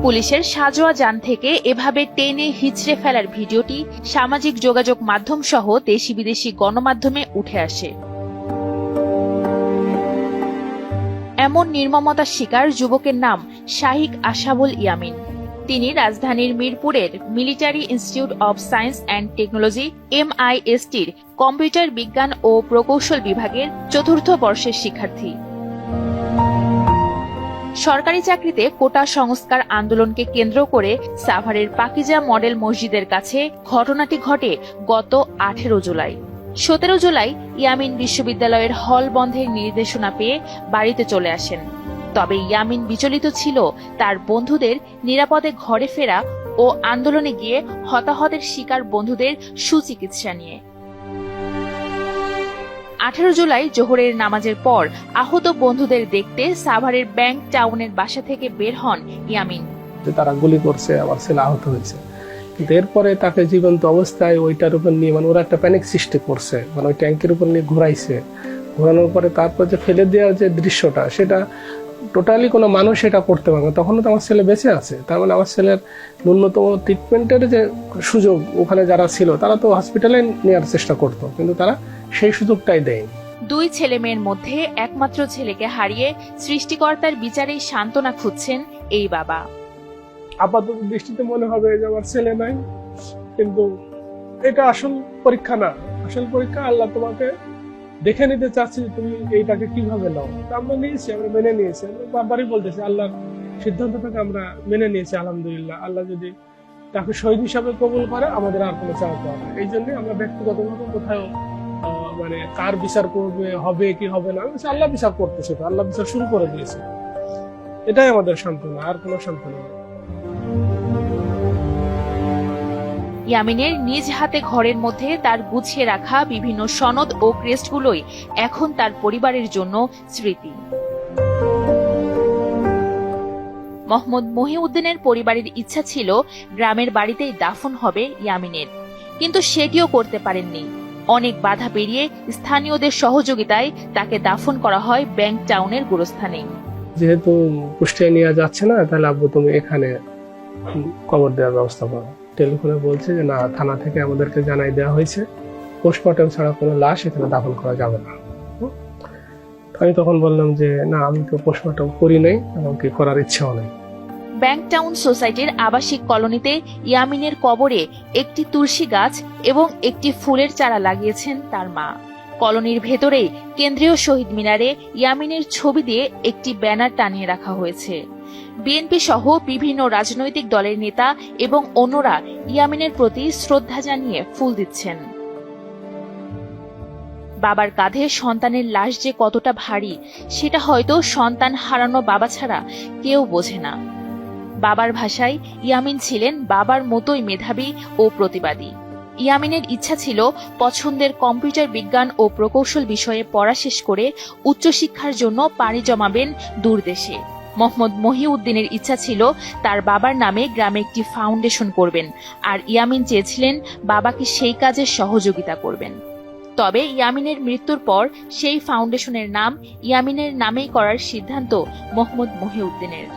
পুলিশের সাজোয়া যান থেকে এভাবে টেনে হিচড়ে ফেলার ভিডিওটি সামাজিক যোগাযোগ মাধ্যম সহ দেশি বিদেশি গণমাধ্যমে উঠে আসে। এমন নির্মমতার শিকার যুবকের নাম শাহিক আশাবুল ইয়ামিন। তিনি রাজধানীর মিরপুরের military institute of science and technology MISTর কম্পিউটার বিজ্ঞান ও প্রকৌশল বিভাগের ৪র্থ বর্ষের শিক্ষার্থী। সরকারি চাকরিতে কোটা সংস্কার আন্দোলনকে কেন্দ্র করে সাভারের পাকিজা মডেল মসজিদের কাছে ঘটনাটি ঘটে গত 18 জুলাই। 17 জুলাই ইয়ামিন বিশ্ববিদ্যালয়ের হল বন্ধের নির্দেশনা পেয়ে বাড়িতে চলে আসেন। তবে ইয়ামিন বিচলিত ছিল তার বন্ধুদের নিরাপদে ঘরে ফেরা ও আন্দোলনে গিয়ে হতাহতের শিকার বন্ধুদের সুচিকিৎসা নিয়ে। 18 জুলাই জোহরের নামাজের পর আহত বন্ধুদের দেখতে সাভারের ব্যাংক টাউনের বাসা থেকে বের হন ইয়ামিন। তারা গুলি করছে, আমার ছেলে আহত হয়েছে, কিন্তু এরপরে তাকে জীবন্ত অবস্থায় ওইটার উপর নিয়ে ওরা একটা প্যানিক সৃষ্টি করছে, ওই ট্যাঙ্কের উপর নিয়ে ঘুরাইছে। ঘোরানোর পরে তারপর যে ফেলে দেওয়ার যে দৃশ্যটা, সেটা টোটালি কোনো মানুষ এটা করতে পারবে। তখনও তো আমার ছেলে বেঁচে আছে, তার মানে আমার ছেলের ন্যূনতম ট্রিটমেন্টের যে সুযোগ ওখানে যারা ছিল তারা তো হসপিটালে নেওয়ার চেষ্টা করতো, কিন্তু তারা সেই সুযোগটাই দেয়নি। দুই ছেলে মেয়ের মধ্যে একমাত্র ছেলেকে হারিয়ে সৃষ্টিকর্তার বিচারেই সান্ত্বনা খুঁজছেন এই বাবা। আপাতত দৃষ্টিতে মনে হবে যে আমার ছেলে নাই, কিন্তু এটা আসল পরীক্ষা না। আসল পরীক্ষা আল্লাহ তোমাকে দেখে নিতে চাচ্ছি তুমি এইটাকে কিভাবে নাও। আমরা নিয়েছি, আমরা মেনে নিয়েছি, বারবারই বলতেছি আল্লাহর সিদ্ধান্তটাকে আমরা মেনে নিয়েছি আলহামদুলিল্লাহ। আল্লাহ যদি তাকে শহীদ হিসাবে কবুল করে আমাদের আর কোনো চাওয়া পাওয়া না। এই জন্য আমরা ব্যক্তিগতভাবে কোথাও কার বিচার করবে, হবে কি হবে না, আল্লাহ বিচার করতেছে, তো আল্লাহ বিচার শুরু করে দিয়েছে। এটাই আমাদের সান্ত্বনা, আর কোনো সান্ত্বনা নেই। ইয়ামিনের নিজ হাতে ঘরের মধ্যে তার গুছিয়ে রাখা বিভিন্ন সনদ ও ক্রেস্টগুলোই এখন তার পরিবারের জন্য স্মৃতি। মোহাম্মদ মহিউদ্দিনের পরিবারের ইচ্ছা ছিল গ্রামের বাড়িতেই দাফন হবে ইয়ামিনের, কিন্তু সেটিও করতে পারেননি। অনেক বাধা পেরিয়ে স্থানীয়দের সহযোগিতায় তাকে দাফন করা হয় ব্যাংক টাউনের গোরস্থানে। যেহেতু কুষ্টিয়া নিয়ে যাচ্ছে না, তাহলে আব্বু তুমি এখানে কবর দেওয়ার ব্যবস্থা করো। টেলিফোনে বলছে যে না, থানা থেকে আমাদেরকে জানাই দেওয়া হয়েছে পোস্টমর্টম ছাড়া কোনো লাশ এখানে দাফন করা যাবে না। আমি তখন বললাম যে না, আমি তো পোস্টমর্টম করি নাই এবং কি করার ইচ্ছাও নেই। ব্যাংক টাউন সোসাইটির আবাসিক কলোনিতে ইয়ামিনের কবরে একটি তুলসী গাছ এবং একটি ফুলের চারা লাগিয়েছেন তার মা। কলোনির ভেতরেই কেন্দ্রীয় শহীদ মিনারে ইয়ামিনের ছবি দিয়ে একটি ব্যানার টানিয়ে রাখা হয়েছে। বিএনপি সহ বিভিন্ন রাজনৈতিক দলের নেতা এবং অন্যরা ইয়ামিনের প্রতি শ্রদ্ধা জানিয়ে ফুল দিচ্ছেন। বাবার কাঁধে সন্তানের লাশ যে কতটা ভারী, সেটা হয়তো সন্তান হারানো বাবা ছাড়া কেউ বোঝে না। বাবার ভাষায় ইয়ামিন ছিলেন বাবার মতোই মেধাবী ও প্রতিবাদী। ইয়ামিনের ইচ্ছা ছিল পছন্দের কম্পিউটার বিজ্ঞান ও প্রকৌশল বিষয়ে পড়া শেষ করে উচ্চশিক্ষার জন্য পাড়ি জমাবেন দূরদেশে। মোহাম্মদ মহিউদ্দিনের ইচ্ছা ছিল তার বাবার নামে গ্রামে একটি ফাউন্ডেশন করবেন, আর ইয়ামিন চেয়েছিলেন বাবাকে সেই কাজে সহযোগিতা করবেন। তবে ইয়ামিনের মৃত্যুর পর সেই ফাউন্ডেশনের নাম ইয়ামিনের নামেই করার সিদ্ধান্ত মোহাম্মদ মহিউদ্দিনের।